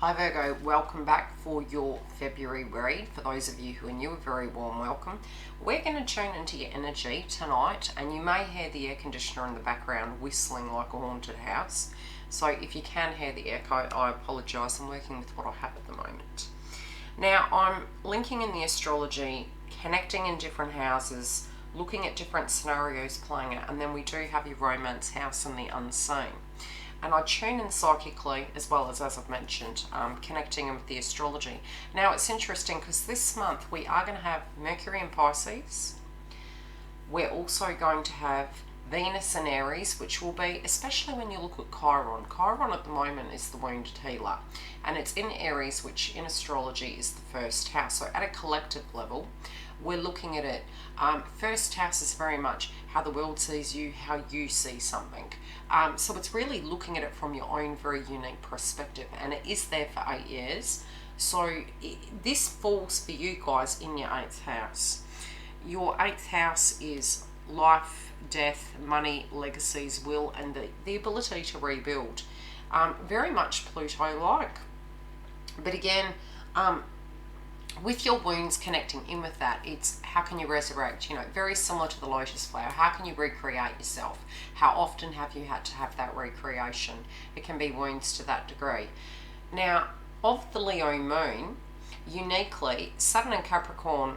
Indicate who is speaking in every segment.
Speaker 1: Hi Virgo, welcome back for your February read. For those of you who are new, a very warm welcome. We're going to tune into your energy tonight, and you may hear the air conditioner in the background whistling like a haunted house. So if you can hear the echo, I apologise. I'm working with what I have at the moment. Now I'm linking in the astrology, connecting in different houses, looking at different scenarios playing out, and then we do have your romance house and the unseen. And I tune in psychically as well as I've mentioned, connecting with the astrology. Now it's interesting because this month we are going to have Mercury in Pisces. We're also going to have Venus in Aries, which will be, especially when you look at Chiron. Chiron at the moment is the wounded healer, and it's in Aries, which in astrology is the first house. So at a collective level, we're looking at it. First house is very much how the world sees you, how you see something. So it's really looking at it from your own very unique perspective, and it is there for 8 years. So this falls for you guys in your 8th house. Your 8th house is life, death, money, legacies, will, and the ability to rebuild. Very much Pluto-like. But again, with your wounds connecting in with that, it's how can you resurrect, very similar to the lotus flower. How can you recreate yourself? How often have you had to have that recreation? It can be wounds to that degree. Now, of the Leo moon, uniquely, Saturn and Capricorn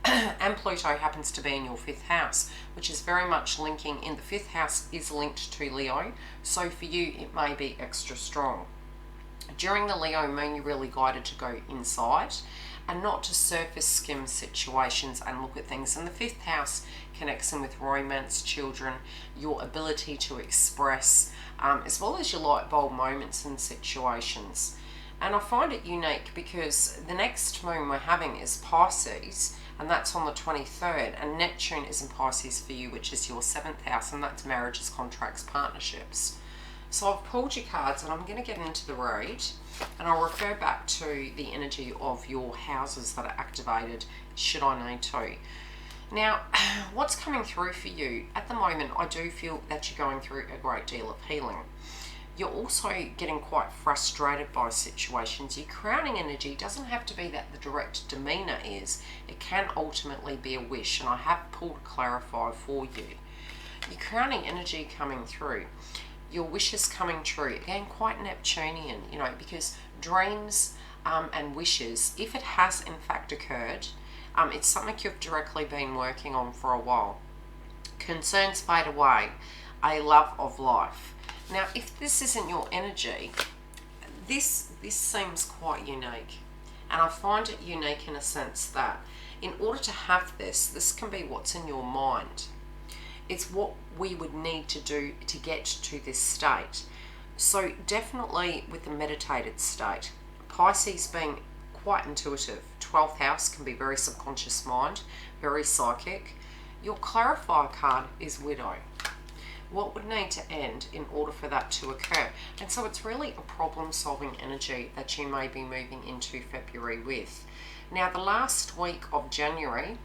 Speaker 1: and Pluto happens to be in your 5th house, which is very much linking in the 5th house is linked to Leo. So for you, it may be extra strong. During the Leo moon, you're really guided to go inside and not to surface skim situations and look at things. And the 5th house connects in with romance, children, your ability to express, as well as your light bulb moments and situations. And I find it unique because the next moon we're having is Pisces, and that's on the 23rd, and Neptune is in Pisces for you, which is your 7th house, and that's marriages, contracts, partnerships. So I've pulled your cards and I'm going to get into the read, and I'll refer back to the energy of your houses that are activated should I need to. Now, what's coming through for you at the moment, I do feel that you're going through a great deal of healing. You're also getting quite frustrated by situations. Your crowning energy doesn't have to be that the direct demeanour is. It can ultimately be a wish, and I have pulled to clarify for you. Your crowning energy coming through, your wishes coming true, again quite Neptunian, because dreams and wishes, if it has in fact occurred, it's something you've directly been working on for a while. Concerns fade away, a love of life. Now, if this isn't your energy, this seems quite unique. And I find it unique in a sense that in order to have this can be what's in your mind. It's what we would need to do to get to this state. So definitely with the meditated state, Pisces being quite intuitive, 12th house can be very subconscious mind, very psychic. Your clarifier card is widow. What would need to end in order for that to occur? And so it's really a problem-solving energy that you may be moving into February with. Now, the last week of January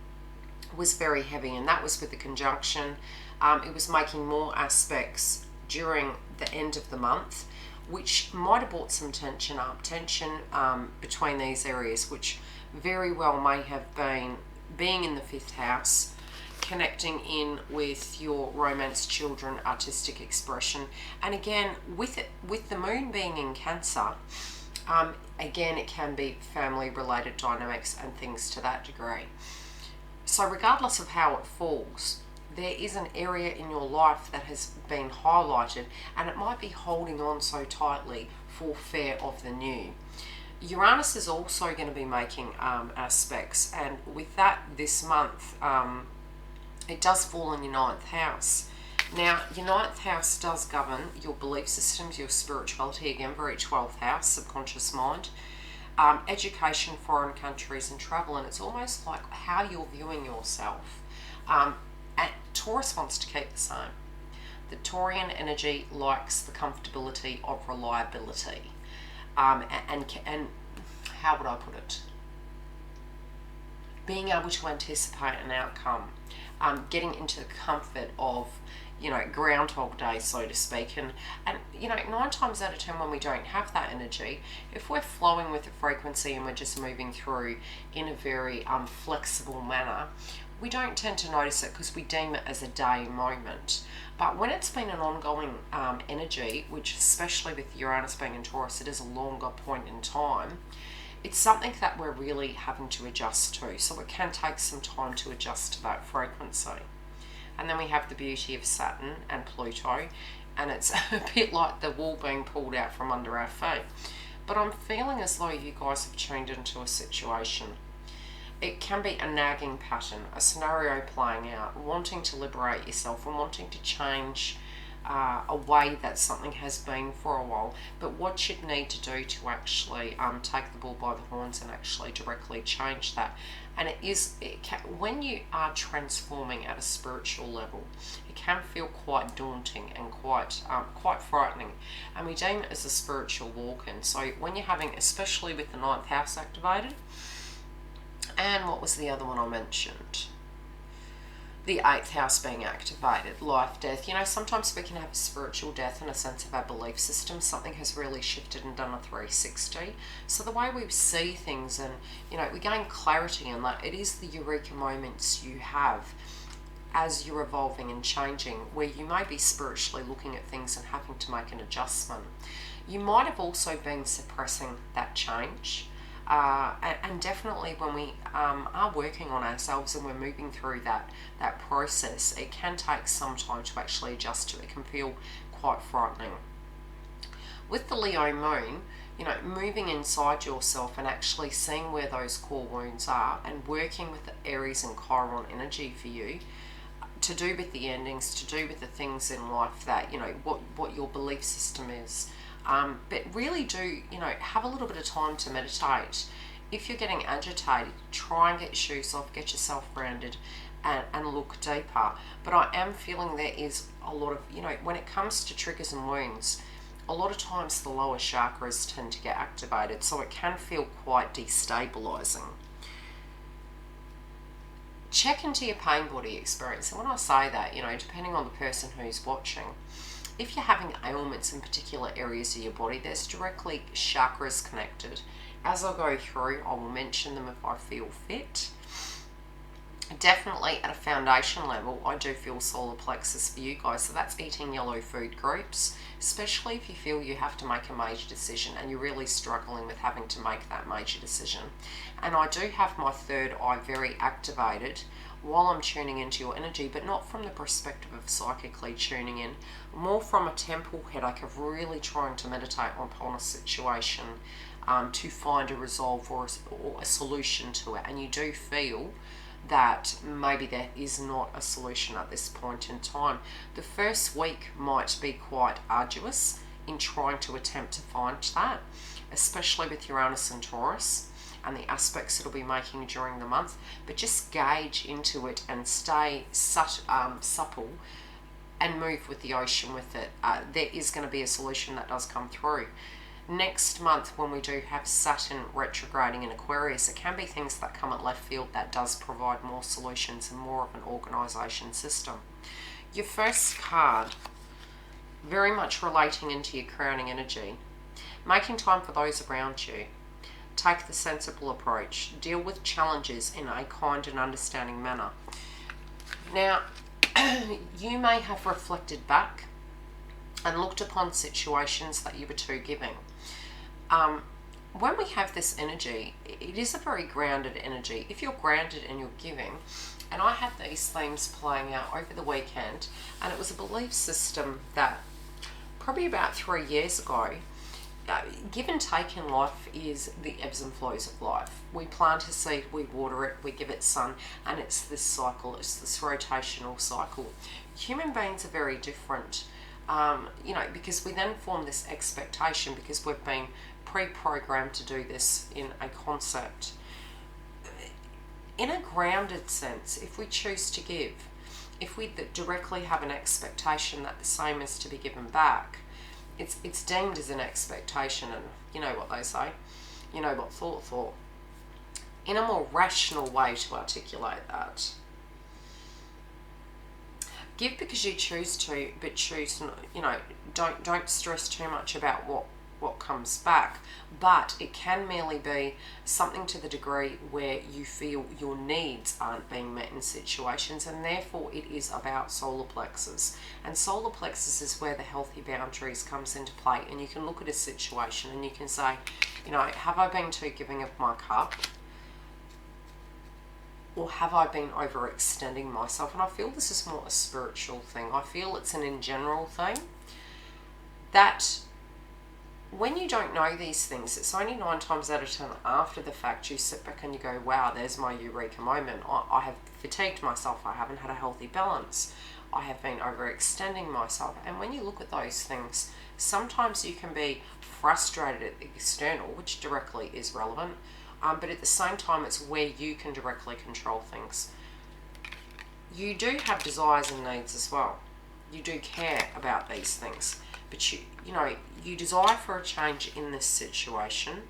Speaker 1: was very heavy, and that was with the conjunction. It was making more aspects during the end of the month, which might have brought some tension between these areas, which very well may have been being in the 5th house, connecting in with your romance, children, artistic expression. And again, with the moon being in Cancer, again, it can be family related dynamics and things to that degree. So regardless of how it falls, there is an area in your life that has been highlighted, and it might be holding on so tightly for fear of the new. Uranus is also going to be making aspects, and with that this month, it does fall in your 9th house. Now, your 9th house does govern your belief systems, your spirituality, again, very 12th house, subconscious mind, education, foreign countries, and travel. And it's almost like how you're viewing yourself. And Taurus wants to keep the same. The Taurian energy likes the comfortability of reliability. And how would I put it? being able to anticipate an outcome, getting into the comfort of, you know, Groundhog Day, so to speak. And you know, 9 times out of 10 when we don't have that energy, if we're flowing with the frequency and we're just moving through in a very flexible manner, we don't tend to notice it because we deem it as a day moment. But when it's been an ongoing energy, which especially with Uranus being in Taurus, it is a longer point in time, it's something that we're really having to adjust to. So it can take some time to adjust to that frequency. And then we have the beauty of Saturn and Pluto, and it's a bit like the wool being pulled out from under our feet. But I'm feeling as though you guys have tuned into a situation. It can be a nagging pattern, a scenario playing out, wanting to liberate yourself and wanting to change a way that something has been for a while. But what you'd need to do to actually take the bull by the horns and actually directly change that. And when you are transforming at a spiritual level, it can feel quite daunting and quite frightening. And we deem it as a spiritual walk-in. So when you're having, especially with the 9th house activated, and what was the other one I mentioned? The 8th house being activated, life, death. You know, sometimes we can have a spiritual death in a sense of our belief system. Something has really shifted and done a 360. So the way we see things, and, you know, we gain clarity on that. It is the eureka moments you have as you're evolving and changing, where you may be spiritually looking at things and having to make an adjustment. You might have also been suppressing that change. And definitely when we are working on ourselves and we're moving through that process, it can take some time to actually adjust to it. It can feel quite frightening. With the Leo moon, you know, moving inside yourself and actually seeing where those core wounds are and working with the Aries and Chiron energy for you, to do with the endings, to do with the things in life that, you know, what your belief system is. But really do, you know, have a little bit of time to meditate. If you're getting agitated, try and get your shoes off, get yourself grounded, and look deeper. But I am feeling there is a lot of, you know, when it comes to triggers and wounds, a lot of times the lower chakras tend to get activated, so it can feel quite destabilizing. Check into your pain body experience. And when I say that, you know, depending on the person who's watching, if you're having ailments in particular areas of your body, there's directly chakras connected. As I go through, I will mention them if I feel fit. Definitely at a foundation level, I do feel solar plexus for you guys. So that's eating yellow food groups, especially if you feel you have to make a major decision and you're really struggling with having to make that major decision. And I do have my third eye very activated while I'm tuning into your energy, but not from the perspective of psychically tuning in, more from a temple headache of really trying to meditate upon a situation to find a resolve or a solution to it. And you do feel that maybe there is not a solution at this point in time. The first week might be quite arduous in trying to attempt to find that, especially with Uranus and Taurus and the aspects it'll be making during the month. But just gauge into it and stay supple and move with the ocean with it. There is going to be a solution that does come through. Next month, when we do have Saturn retrograding in Aquarius, it can be things that come at left field that does provide more solutions and more of an organisation system. Your first card, very much relating into your crowning energy, making time for those around you. Take the sensible approach. Deal with challenges in a kind and understanding manner. Now, you may have reflected back and looked upon situations that you were too giving. When we have this energy, it is a very grounded energy. If you're grounded and you're giving, and I had these themes playing out over the weekend, and it was a belief system that probably about 3 years ago, give and take in life is the ebbs and flows of life. We plant a seed, we water it, we give it sun, and it's this cycle, it's this rotational cycle. Human beings are very different, you know, because we then form this expectation because we've been pre-programmed to do this in a concept. In a grounded sense, if we choose to give, if we directly have an expectation that the same is to be given back, it's deemed as an expectation, and you know what they say, you know what thought. in a more rational way to articulate that. Give because you choose to, but choose, you know, don't stress too much about what comes back. But it can merely be something to the degree where you feel your needs aren't being met in situations, and therefore it is about solar plexus. And solar plexus is where the healthy boundaries comes into play, and you can look at a situation and you can say, you know, have I been too giving of my cup? Or have I been overextending myself? And I feel this is more a spiritual thing. I feel it's an in general thing. That when you don't know these things, it's only 9 times out of 10 after the fact you sit back and you go, wow, there's my eureka moment. I have fatigued myself. I haven't had a healthy balance. I have been overextending myself. And when you look at those things, sometimes you can be frustrated at the external, which directly is relevant. But at the same time, it's where you can directly control things. You do have desires and needs as well. You do care about these things. But you know, you desire for a change in this situation.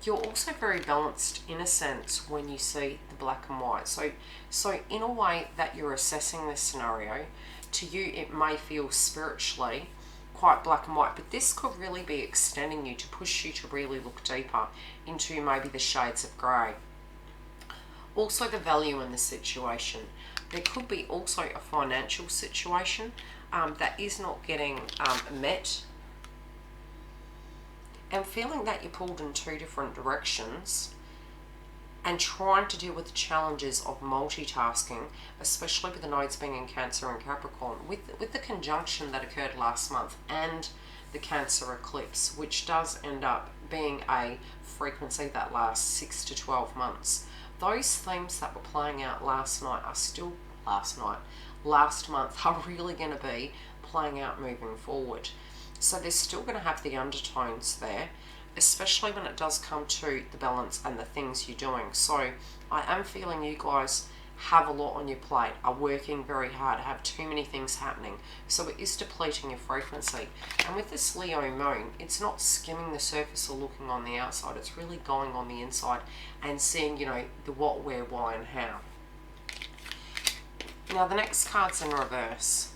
Speaker 1: You're also very balanced in a sense when you see the black and white. So in a way that you're assessing this scenario, to you it may feel spiritually quite black and white, but this could really be extending you to push you to really look deeper into maybe the shades of grey. Also the value in the situation. There could be also a financial situation that is not getting met, and feeling that you're pulled in 2 different directions and trying to deal with the challenges of multitasking, especially with the nodes being in Cancer and Capricorn, with the conjunction that occurred last month and the Cancer eclipse, which does end up being a frequency that lasts 6 to 12 months. Those themes that were playing out last month are really going to be playing out moving forward. So they're still going to have the undertones there, especially when it does come to the balance and the things you're doing. So I am feeling you guys have a lot on your plate, are working very hard, have too many things happening. So it is depleting your frequency. And with this Leo moon, it's not skimming the surface or looking on the outside. It's really going on the inside and seeing, you know, the what, where, why, and how. Now the next card's in reverse.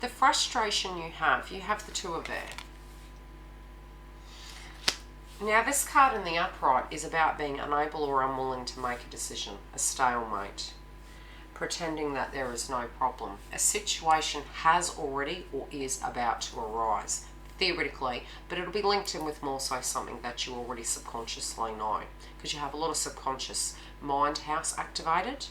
Speaker 1: The frustration you have the 2 of air. Now this card in the upright is about being unable or unwilling to make a decision, a stalemate, pretending that there is no problem. A situation has already or is about to arise, theoretically, but it'll be linked in with more so something that you already subconsciously know, because you have a lot of subconscious mind house activated.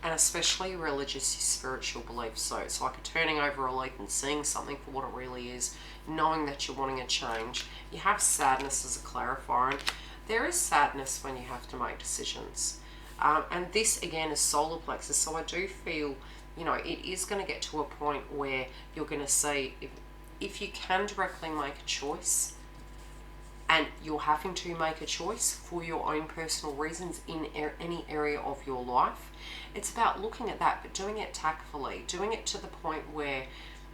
Speaker 1: And especially religious, spiritual beliefs. So it's like a turning over a leaf and seeing something for what it really is, knowing that you're wanting a change. You have sadness as a clarifier. And there is sadness when you have to make decisions. And this, again, is solar plexus. So I do feel, you know, it is going to get to a point where you're going to see if you can directly make a choice, and you're having to make a choice for your own personal reasons in any area of your life, it's about looking at that, but doing it tactfully, doing it to the point where,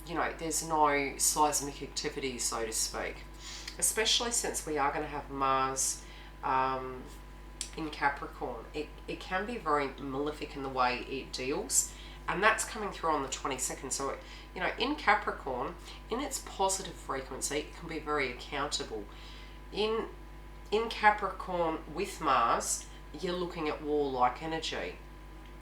Speaker 1: you know, there's no seismic activity, so to speak. Especially since we are going to have Mars in Capricorn. It can be very malefic in the way it deals, and that's coming through on the 22nd. So, you know, in Capricorn, in its positive frequency, it can be very accountable. In Capricorn with Mars, you're looking at warlike energy.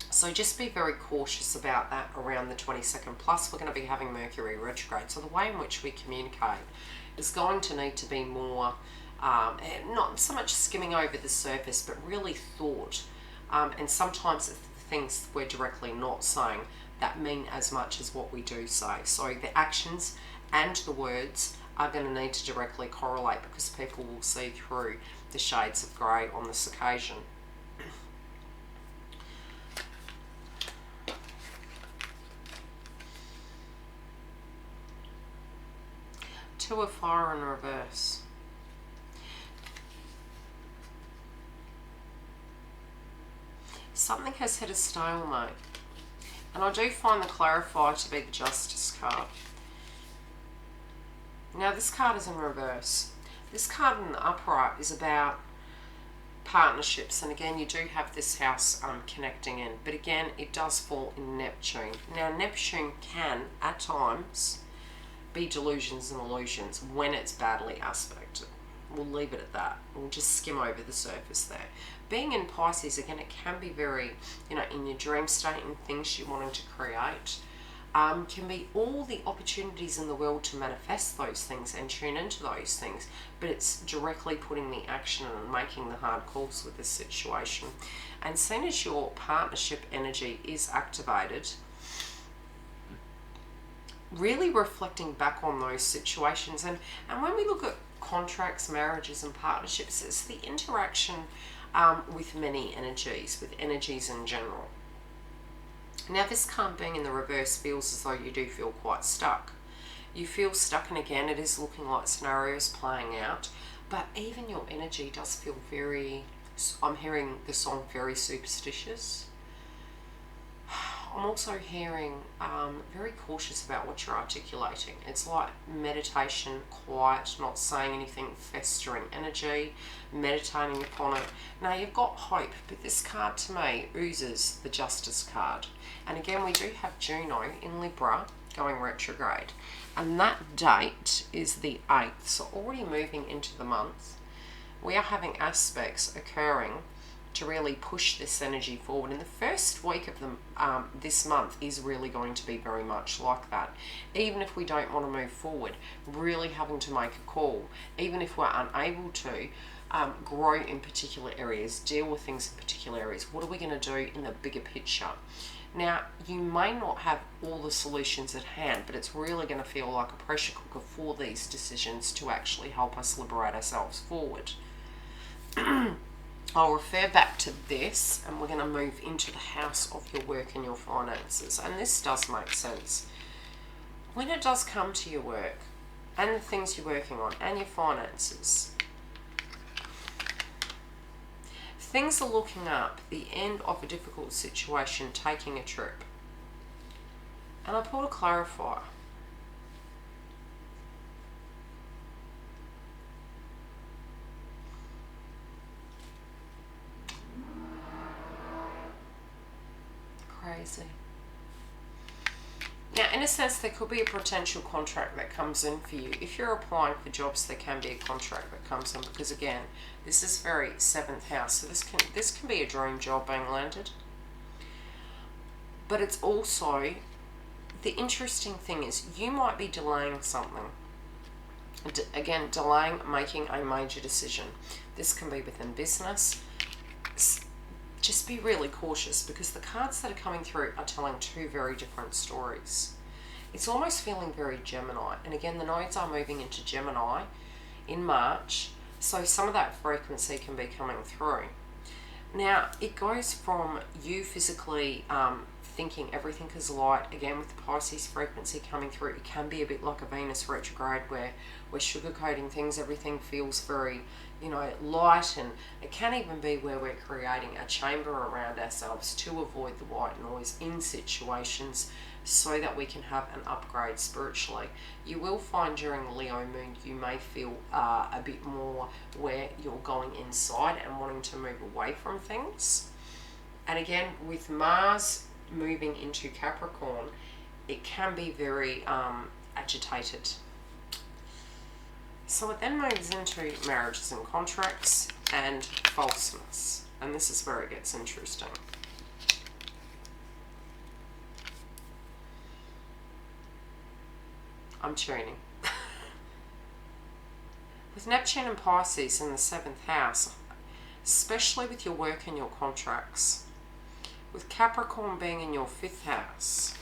Speaker 1: So just be very cautious about that around the 22nd. Plus, we're going to be having Mercury retrograde. So the way in which we communicate is going to need to be more, not so much skimming over the surface, but really thought. And sometimes it's the things we're directly not saying that mean as much as what we do say. So the actions and the words are going to need to directly correlate, because people will see through the shades of grey on this occasion. Two of fire in reverse. Something has hit a stalemate. And I do find the clarifier to be the Justice card. Now this card is in reverse. This card in the upright is about partnerships, and again you do have this house connecting in, but again it does fall in Neptune. Now Neptune can at times be delusions and illusions when it's badly aspected. We'll leave it at that. We'll just skim over the surface there. Being in Pisces, again, it can be very, in your dream state and things you're wanting to create. Can be all the opportunities in the world to manifest those things and tune into those things, but it's directly putting the action and making the hard calls with this situation. And seen as your partnership energy is activated, really reflecting back on those situations. And when we look at contracts, marriages and partnerships, it's the interaction with many energies, with energies in general. Now this card being in the reverse feels as though you do feel quite stuck. You feel stuck, and again it is looking like scenarios playing out, but even your energy does feel very, I'm hearing the song very superstitious. I'm also hearing very cautious about what you're articulating. It's like meditation, quiet, not saying anything, festering energy, meditating upon it. Now you've got hope, but this card to me oozes the Justice card. And again, we do have Juno in Libra going retrograde. And that date is the 8th, so already moving into the month. We are having aspects occurring to really push this energy forward. And the first week of this month is really going to be very much like that. Even if we don't want to move forward, really having to make a call, even if we're unable to grow in particular areas, deal with things in particular areas, what are we going to do in the bigger picture? Now, you may not have all the solutions at hand, but it's really going to feel like a pressure cooker for these decisions to actually help us liberate ourselves forward. I'll refer back to this, and we're going to move into the house of your work and your finances. And this does make sense. When it does come to your work and the things you're working on and your finances, things are looking up, the end of a difficult situation, taking a trip. And I pulled a clarifier. Crazy. Now, in a sense, there could be a potential contract that comes in for you. If you're applying for jobs, there can be a contract that comes in, because again, this is very 7th house. So this can be a dream job being landed. But it's also, the interesting thing is you might be delaying something. Again, delaying making a major decision. This can be within business. Just be really cautious, because the cards that are coming through are telling two very different stories. It's almost feeling very Gemini. And again, the nodes are moving into Gemini in March, so some of that frequency can be coming through. Now, it goes from you physically thinking everything is light. Again, with the Pisces frequency coming through, it can be a bit like a Venus retrograde where we're sugarcoating things. Everything feels very, light, and it can even be where we're creating a chamber around ourselves to avoid the white noise in situations so that we can have an upgrade spiritually. You will find during the Leo moon you may feel a bit more where you're going inside and wanting to move away from things. And again, with Mars moving into Capricorn, it can be very agitated. So it then moves into marriages and contracts and falseness. And this is where it gets interesting. I'm tuning. With Neptune and Pisces in the 7th house, especially with your work and your contracts, with Capricorn being in your 5th house,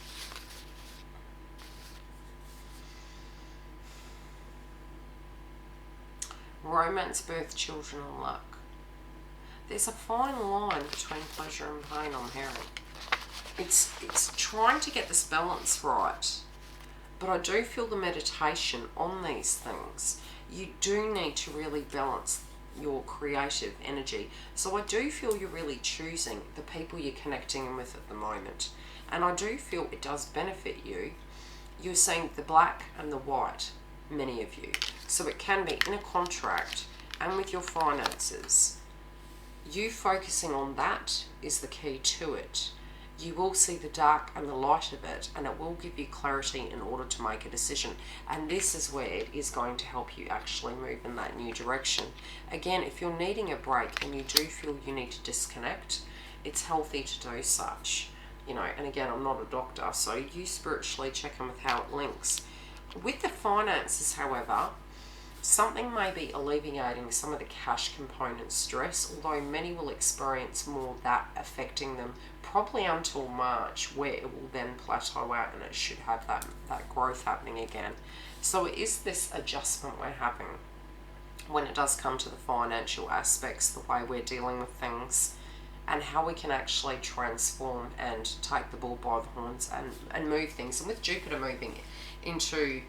Speaker 1: romance, birth, children and luck. There's a fine line between pleasure and pain, I'm hearing. It's trying to get this balance right. But I do feel the meditation on these things. You do need to really balance your creative energy. So I do feel you're really choosing the people you're connecting with at the moment. And I do feel it does benefit you. You're seeing the black and the white. many of you. So it can be in a contract and with your finances. You focusing on that is the key to it. You will see the dark and the light of it, and it will give you clarity in order to make a decision. And this is where it is going to help you actually move in that new direction. Again, if you're needing a break and you do feel you need to disconnect, it's healthy to do such. You know, and again, I'm not a doctor, so you spiritually check in with how it links. With the finances, however, something may be alleviating some of the cash component stress, although many will experience more of that affecting them probably until March, where it will then plateau out and it should have that growth happening again. So it is this adjustment we're having when it does come to the financial aspects, the way we're dealing with things, and how we can actually transform and take the bull by the horns and move things. And with Jupiter moving into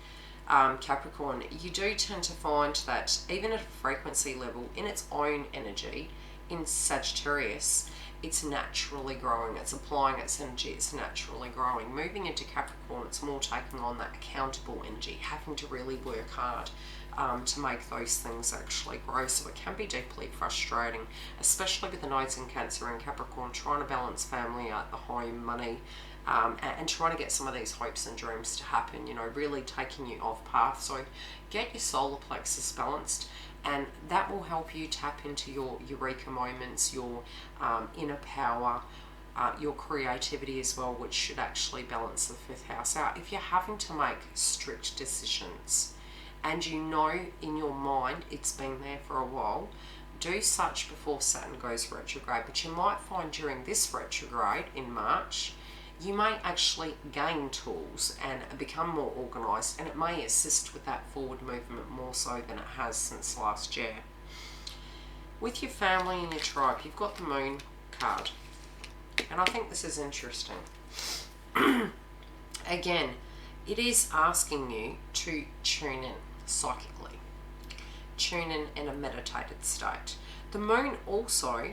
Speaker 1: Capricorn, you do tend to find that even at a frequency level, in its own energy, in Sagittarius, it's naturally growing, it's applying its energy, it's naturally growing. Moving into Capricorn, it's more taking on that accountable energy, having to really work hard to make those things actually grow. So it can be deeply frustrating, especially with the nodes in Cancer and Capricorn, trying to balance family out, the home, money, and trying to get some of these hopes and dreams to happen, you know, really taking you off path. So get your solar plexus balanced, and that will help you tap into your eureka moments, your inner power, your creativity as well, which should actually balance the 5th house out. If you're having to make strict decisions and you know in your mind it's been there for a while, do such before Saturn goes retrograde. But you might find during this retrograde in March, you may actually gain tools and become more organised, and it may assist with that forward movement more so than it has since last year. With your family and your tribe, you've got the Moon card, and I think this is interesting. Again, it is asking you to tune in psychically, tune in a meditated state. The Moon also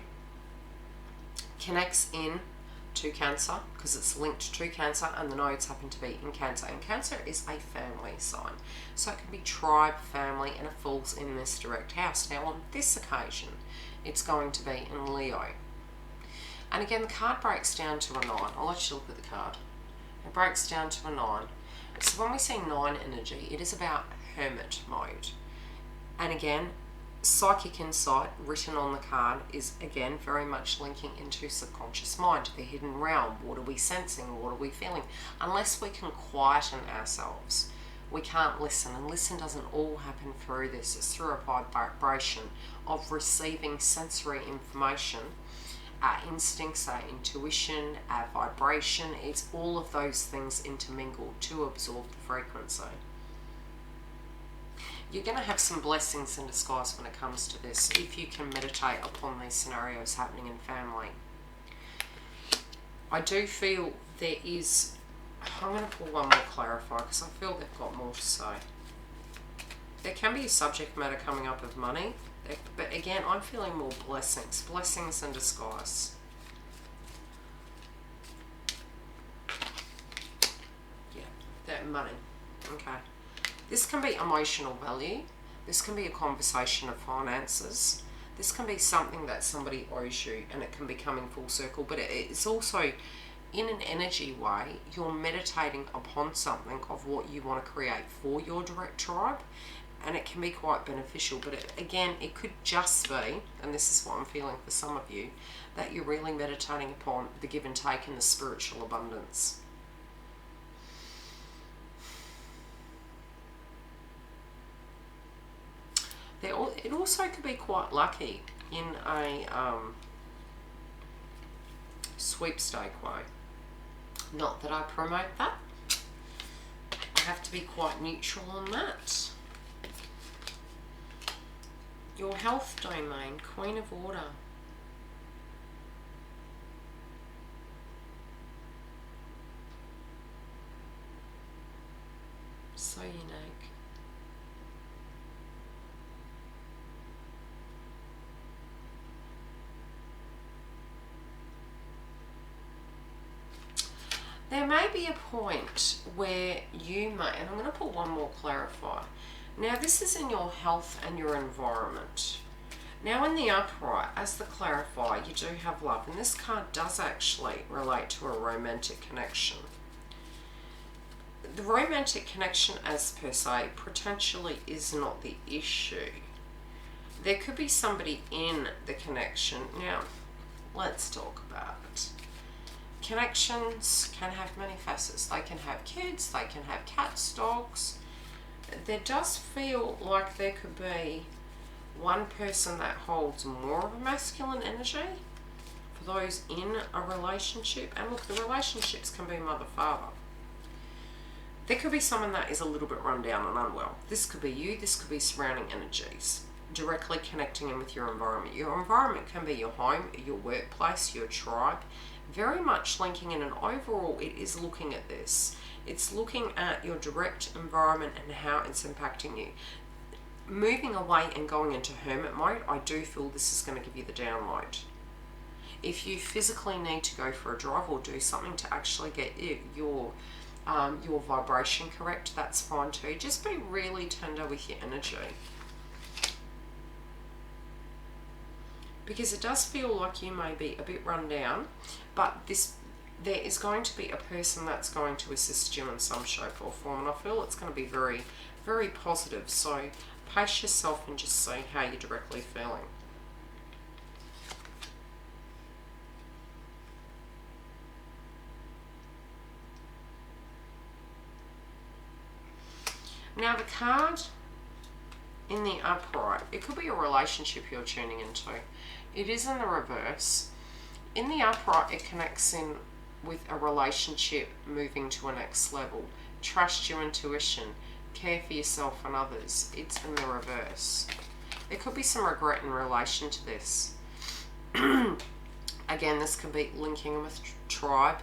Speaker 1: connects in to Cancer because it's linked to Cancer, and the nodes happen to be in Cancer, and Cancer is a family sign, so it can be tribe, family, and it falls in this direct house. Now on this occasion it's going to be in Leo, and again the card breaks down to a 9. I'll let you look at the card. It breaks down to a 9. So when we see 9 energy, it is about hermit mode, and again psychic insight written on the card is again very much linking into subconscious mind, the hidden realm. What are we sensing? What are we feeling? Unless we can quieten ourselves, we can't listen, and listen doesn't all happen through this. It's through a vibration of receiving sensory information. Our instincts, our intuition, our vibration, it's all of those things intermingled to absorb the frequency. You're going to have some blessings in disguise when it comes to this, if you can meditate upon these scenarios happening in family. I do feel there is, I'm going to pull one more clarifier because I feel they've got more to say. There can be a subject matter coming up of money, but again, I'm feeling more blessings in disguise. Yeah, that money, okay. This can be emotional value. This can be a conversation of finances. This can be something that somebody owes you, and it can be coming full circle. But it's also, in an energy way, you're meditating upon something of what you want to create for your direct tribe, and it can be quite beneficial. But again, it could just be, and this is what I'm feeling for some of you, that you're really meditating upon the give and take and the spiritual abundance. It also could be quite lucky in a sweepstake way. Not that I promote that. I have to be quite neutral on that. Your health domain, Queen of Water. So unique. There may be a point where you may, and I'm going to put one more clarifier, Now this is in your health and your environment. Now in the upright, as the clarifier, you do have love, and this card does actually relate to a romantic connection. The romantic connection, as per se, potentially is not the issue. There could be somebody in the connection. Now, let's talk about it. Connections can have many facets. They can have kids, they can have cats, dogs. There does feel like there could be one person that holds more of a masculine energy for those in a relationship. And look, the relationships can be mother-father. There could be someone that is a little bit run down and unwell. This could be you, this could be surrounding energies, directly connecting in with your environment. Your environment can be your home, your workplace, your tribe, very much linking in, and overall it is looking at this. It's looking at your direct environment and how it's impacting you. Moving away and going into hermit mode, I do feel this is going to give you the download. If you physically need to go for a drive or do something to actually get your vibration correct, that's fine too. Just be really tender with your energy. Because it does feel like you may be a bit run down, but there is going to be a person that's going to assist you in some shape or form, and I feel it's going to be very, very positive. So pace yourself and just see how you're directly feeling. Now the card in the upright, it could be a relationship you're tuning into. It is in the reverse. In the upright, it connects in with a relationship moving to a next level. Trust your intuition. Care for yourself and others. It's in the reverse. There could be some regret in relation to this. Again, this could be linking with tribe.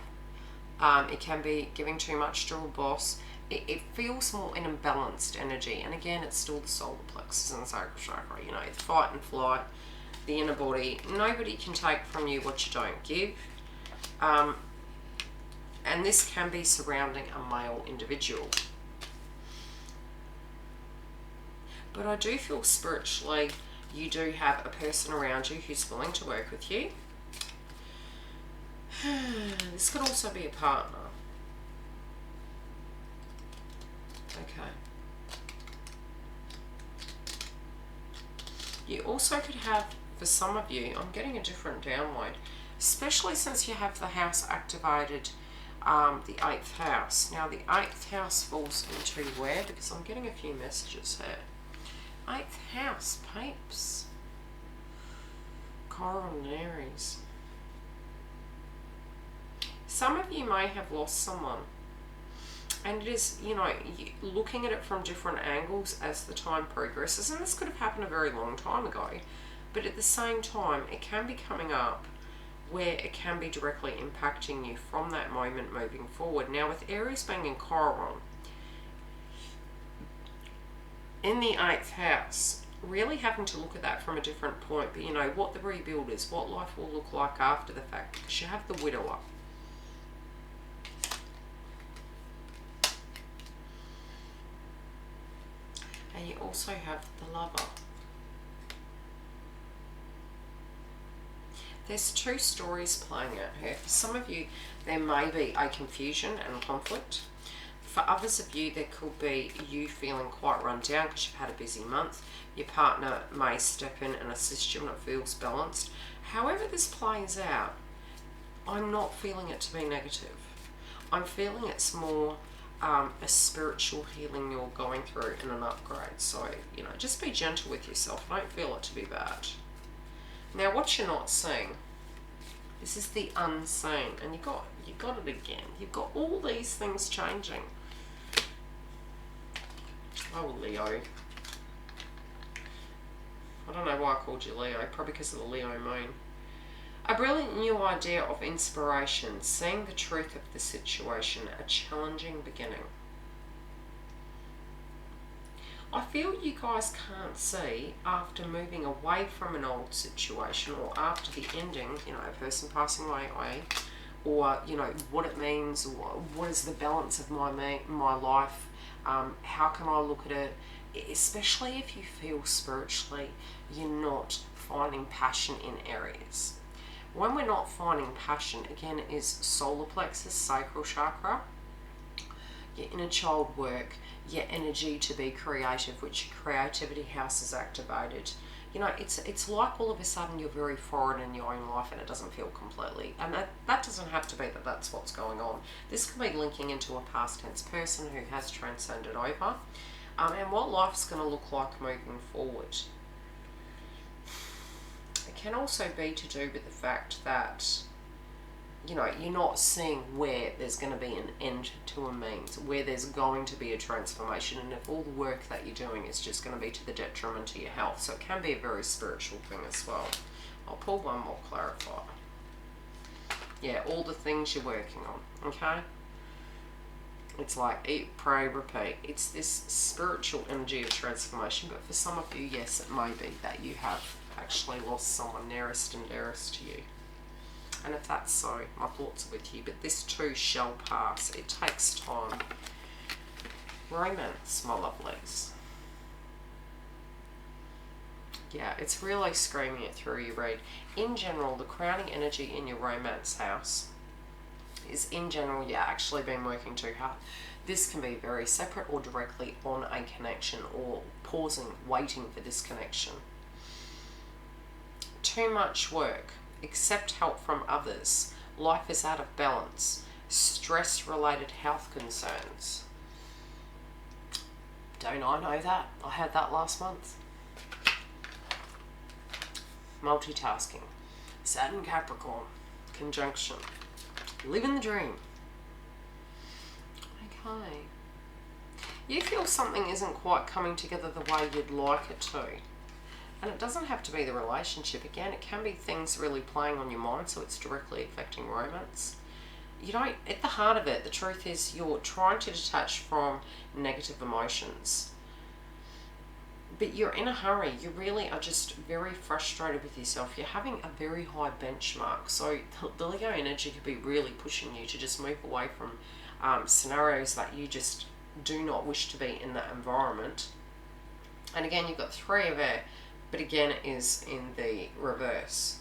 Speaker 1: It can be giving too much to a boss. It feels more in imbalanced energy. And again, it's still the solar plexus and the sacral chakra. You know, the fight and flight, the inner body. Nobody can take from you what you don't give. And this can be surrounding a male individual. But I do feel spiritually you do have a person around you who's willing to work with you. This could also be a partner. Okay. You also could have, for some of you, I'm getting a different download, especially since you have the house activated, the 8th house. Now the 8th house falls into where? Because I'm getting a few messages here. 8th house, papes. Coral and Aries. Some of you may have lost someone. And it is, you know, looking at it from different angles as the time progresses. And this could have happened a very long time ago. But at the same time, it can be coming up where it can be directly impacting you from that moment moving forward. Now, with Aries being in Chiron, in the 8th house, really having to look at that from a different point. But, you know, what the rebuild is, what life will look like after the fact. Because you have the widower. And you also have the lover. There's two stories playing out here. For some of you, there may be a confusion and conflict. For others of you, there could be you feeling quite run down because you've had a busy month. Your partner may step in and assist you and it feels balanced. However this plays out, I'm not feeling it to be negative. I'm feeling it's more a spiritual healing you're going through and an upgrade. So, you know, just be gentle with yourself. Don't feel it to be bad. Now, what you're not seeing, this is the unseen, and you got it again. You've got all these things changing. Oh, Leo. I don't know why I called you Leo, probably because of the Leo moon. A brilliant new idea of inspiration, seeing the truth of the situation, a challenging beginning. I feel you guys can't see, after moving away from an old situation or after the ending, you know, a person passing away, or, you know, what it means, or what is the balance of my life, how can I look at it, especially if you feel spiritually you're not finding passion in areas. When we're not finding passion, again, it is solar plexus, sacral chakra, your inner child work, your energy to be creative, which your creativity house is activated. You know, it's like all of a sudden you're very foreign in your own life and it doesn't feel completely. And that doesn't have to be that that's what's going on. This can be linking into a past tense person who has transcended over. And what life's going to look like moving forward. It can also be to do with the fact that, you know, you're not seeing where there's going to be an end to a means, where there's going to be a transformation, and if all the work that you're doing is just going to be to the detriment to your health. So it can be a very spiritual thing as well. I'll pull one more clarifier. Yeah, all the things you're working on, okay? It's like eat, pray, repeat. It's this spiritual energy of transformation, but for some of you, yes, it may be that you have actually lost someone nearest and dearest to you. And if that's so, my thoughts are with you, but this too shall pass. It takes time. Romance, my lovelies. Yeah, it's really screaming it through your read. In general, the crowning energy in your romance house is, in general, yeah, actually been working too hard. This can be very separate or directly on a connection, or pausing, waiting for this connection. Too much work. Accept help from others. Life is out of balance. Stress-related health concerns. Don't I know that? I had that last month. Multitasking. Saturn Capricorn. Conjunction. Living the dream. Okay. You feel something isn't quite coming together the way you'd like it to. And it doesn't have to be the relationship. Again, it can be things really playing on your mind, so it's directly affecting romance. You don't, at the heart of it, the truth is you're trying to detach from negative emotions. But you're in a hurry. You really are just very frustrated with yourself. You're having a very high benchmark. So the Leo energy could be really pushing you to just move away from scenarios that you just do not wish to be in that environment. And again, you've got 3 of air, but again, it is in the reverse.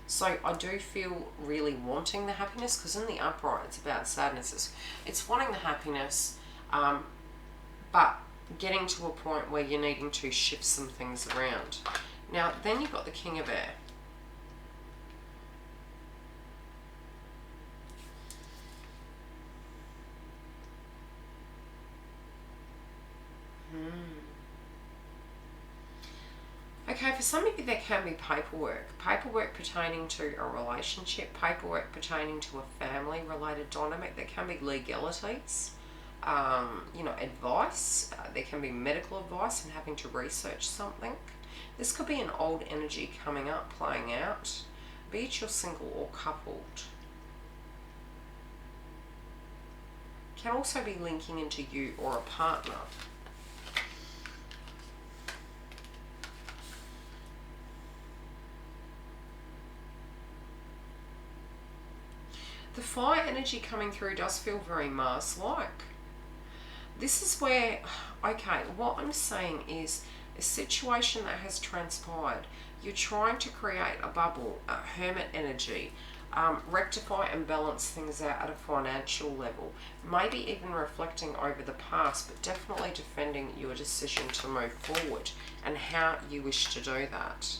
Speaker 1: So I do feel really wanting the happiness, because in the upright, it's about sadness. It's wanting the happiness, but getting to a point where you're needing to shift some things around. Now, then you've got the King of Air. Okay, for some of you there can be paperwork pertaining to a relationship, paperwork pertaining to a family-related dynamic. There can be legalities, you know, advice. There can be medical advice and having to research something. This could be an old energy coming up, playing out, be it you're single or coupled. Can also be linking into you or a partner. The fire energy coming through does feel very Mars-like. This is where, okay, what I'm saying is a situation that has transpired. You're trying to create a bubble, a hermit energy, rectify and balance things out at a financial level. Maybe even reflecting over the past, but definitely defending your decision to move forward and how you wish to do that.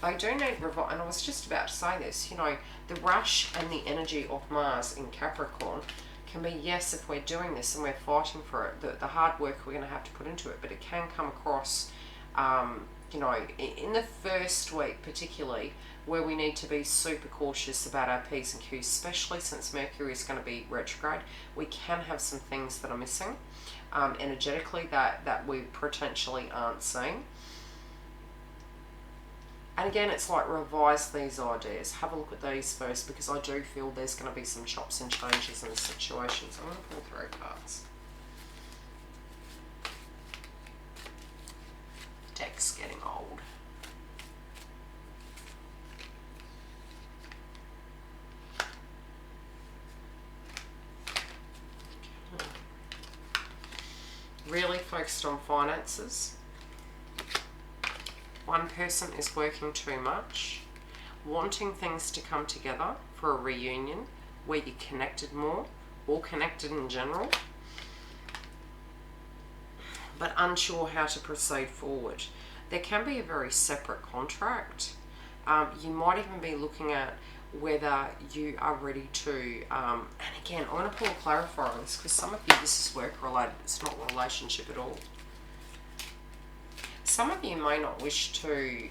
Speaker 1: They do need revival, and I was just about to say this, you know, the rush and the energy of Mars in Capricorn can be, yes, if we're doing this and we're fighting for it, the hard work we're going to have to put into it, but it can come across, you know, in the first week particularly, where we need to be super cautious about our P's and Q's, especially since Mercury is going to be retrograde. We can have some things that are missing energetically that we potentially aren't seeing. And again, it's like revise these ideas. Have a look at these first, because I do feel there's going to be some chops and changes in the situation. So I'm going to pull 3 cards. Deck's getting old. really focused on finances. One person is working too much, wanting things to come together for a reunion where you're connected more, or connected in general, but unsure how to proceed forward. There can be a very separate contract. You might even be looking at whether you are ready to, and again, I'm going to pull a clarifier on this because some of you, this is work related, it's not a relationship at all. Some of you may not wish to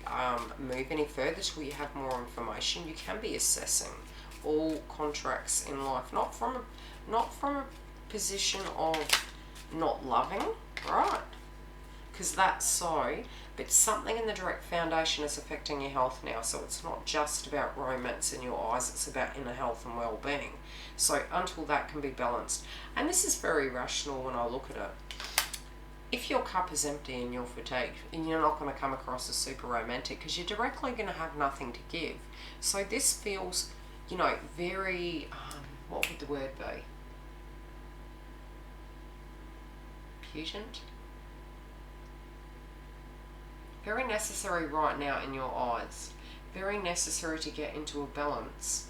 Speaker 1: move any further till you have more information. You can be assessing all contracts in life, not from a position of not loving, right? Because that's so, but something in the direct foundation is affecting your health now. So it's not just about romance in your eyes, it's about inner health and well-being. So until that can be balanced, and this is very rational when I look at it. If your cup is empty and you're fatigued, and you're not going to come across as super romantic because you're directly going to have nothing to give. So this feels, you know, very, what would the word be? Putant? Very necessary right now in your eyes. Very necessary to get into a balance.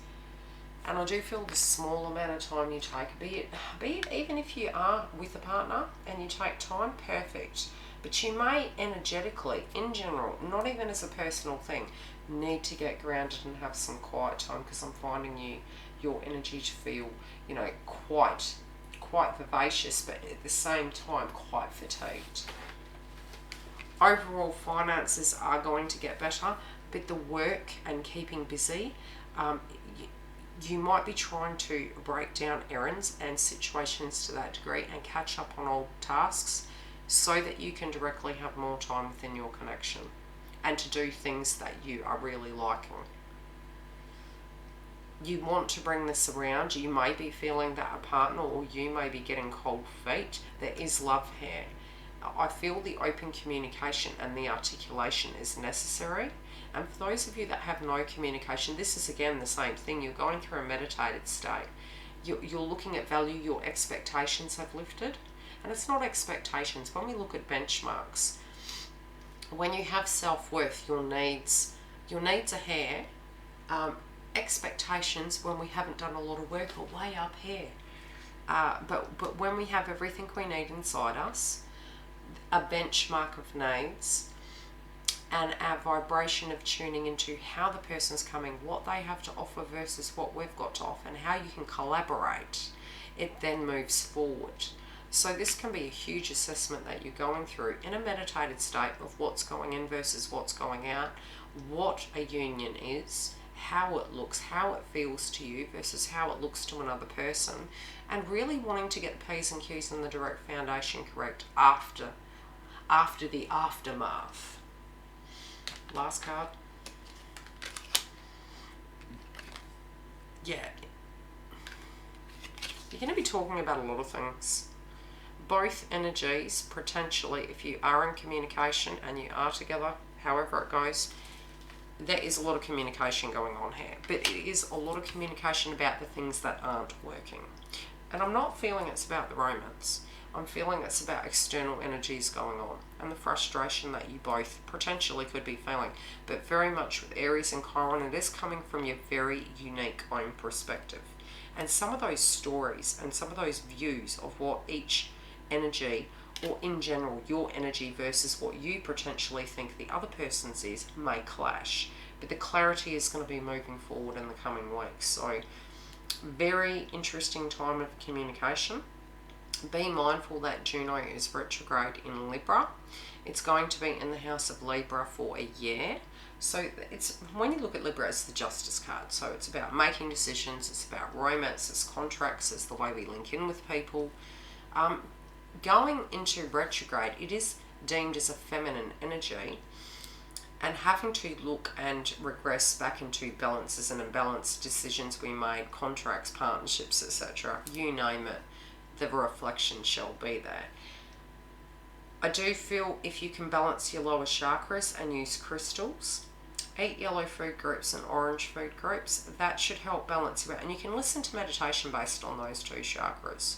Speaker 1: And I do feel the small amount of time you take, be it even if you are with a partner and you take time, perfect. But you may energetically, in general, not even as a personal thing, need to get grounded and have some quiet time, because I'm finding your energy to feel, you know, quite vivacious, but at the same time quite fatigued. Overall, finances are going to get better, but the work and keeping busy, you might be trying to break down errands and situations to that degree and catch up on old tasks so that you can directly have more time within your connection and to do things that you are really liking. You want to bring this around. You may be feeling that a partner or you may be getting cold feet. There is love here. I feel the open communication and the articulation is necessary. And for those of you that have no communication, this is again the same thing. You're going through a meditated state. You're looking at value. Your expectations have lifted. And it's not expectations. When we look at benchmarks, when you have self-worth, your needs are here. Expectations, when we haven't done a lot of work, are way up here. But when we have everything we need inside us, a benchmark of needs, and our vibration of tuning into how the person's coming, what they have to offer versus what we've got to offer, and how you can collaborate, it then moves forward. So this can be a huge assessment that you're going through in a meditated state of what's going in versus what's going out, what a union is, how it looks, how it feels to you versus how it looks to another person, and really wanting to get the P's and Q's and the direct foundation correct after the aftermath. Last card. Yeah. You're going to be talking about a lot of things. Both energies, potentially, if you are in communication and you are together, however it goes, there is a lot of communication going on here. But it is a lot of communication about the things that aren't working. And I'm not feeling it's about the romance. I'm feeling it's about external energies going on and the frustration that you both potentially could be feeling. But very much with Aries and Chiron, it is coming from your very unique own perspective. And some of those stories and some of those views of what each energy, or in general your energy versus what you potentially think the other person's is, may clash. But the clarity is going to be moving forward in the coming weeks. So very interesting time of communication. Be mindful that Juno is retrograde in Libra. It's going to be in the house of Libra for a year. So it's, when you look at Libra, it's the Justice card. So it's about making decisions, it's about romance, it's contracts, it's the way we link in with people. Going into retrograde, it is deemed as a feminine energy, and having to look and regress back into balances and imbalanced decisions we made, contracts, partnerships, etc. You name it, the reflection shall be there. I do feel if you can balance your lower chakras and use crystals, eat yellow food groups and orange food groups, that should help balance you out. And you can listen to meditation based on those two chakras.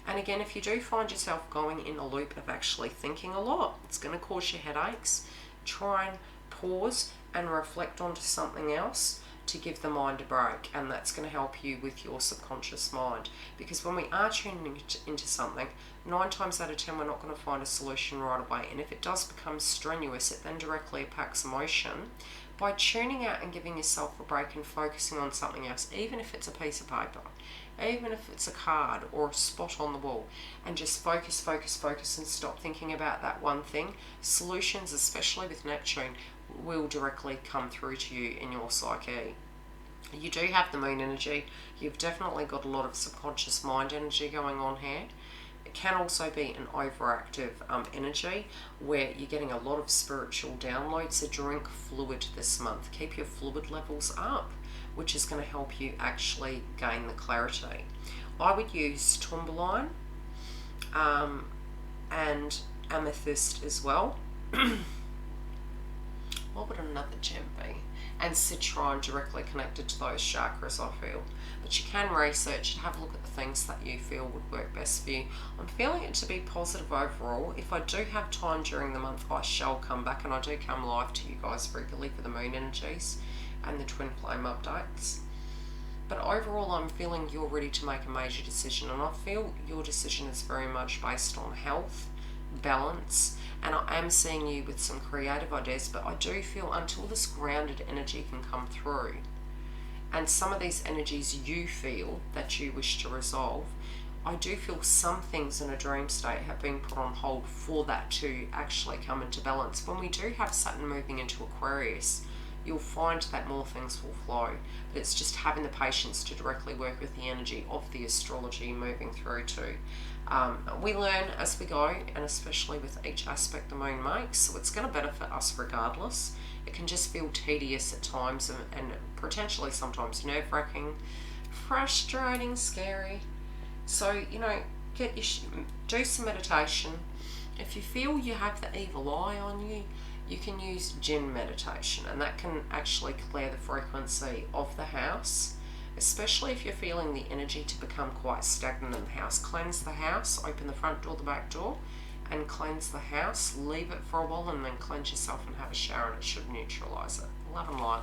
Speaker 1: And again, if you do find yourself going in a loop of actually thinking a lot, it's going to cause you headaches. Try and pause and reflect onto something else to give the mind a break, and that's going to help you with your subconscious mind. Because when we are tuning into something, 9 times out of 10 we're not going to find a solution right away, and if it does become strenuous, it then directly impacts emotion. By tuning out and giving yourself a break and focusing on something else, even if it's a piece of paper, even if it's a card or a spot on the wall, and just focus and stop thinking about that one thing, solutions, especially with Neptune, will directly come through to you in your psyche. You do have the moon energy. You've definitely got a lot of subconscious mind energy going on here. It can also be an overactive energy where you're getting a lot of spiritual downloads. So drink fluid this month. Keep your fluid levels up, which is going to help you actually gain the clarity. I would use tourmaline and amethyst as well. What would another gem be? And citrine, directly connected to those chakras, I feel. But you can research and have a look at the things that you feel would work best for you. I'm feeling it to be positive overall. If I do have time during the month, I shall come back, and I do come live to you guys regularly for the moon energies and the twin flame updates. But overall, I'm feeling you're ready to make a major decision, and I feel your decision is very much based on health, balance, and I am seeing you with some creative ideas, but I do feel until this grounded energy can come through, and some of these energies you feel that you wish to resolve, I do feel some things in a dream state have been put on hold for that to actually come into balance. When we do have Saturn moving into Aquarius, you'll find that more things will flow, but it's just having the patience to directly work with the energy of the astrology moving through too. We learn as we go, and especially with each aspect the moon makes, so it's going to benefit us regardless. It can just feel tedious at times and potentially sometimes nerve-wracking, frustrating, scary. So, you know, do some meditation. If you feel you have the evil eye on you, you can use Jinn meditation, and that can actually clear the frequency of the house, especially if you're feeling the energy to become quite stagnant in the house. Cleanse the house, open the front door, the back door, and cleanse the house. Leave it for a while and then cleanse yourself and have a shower, and it should neutralize it. Love and light.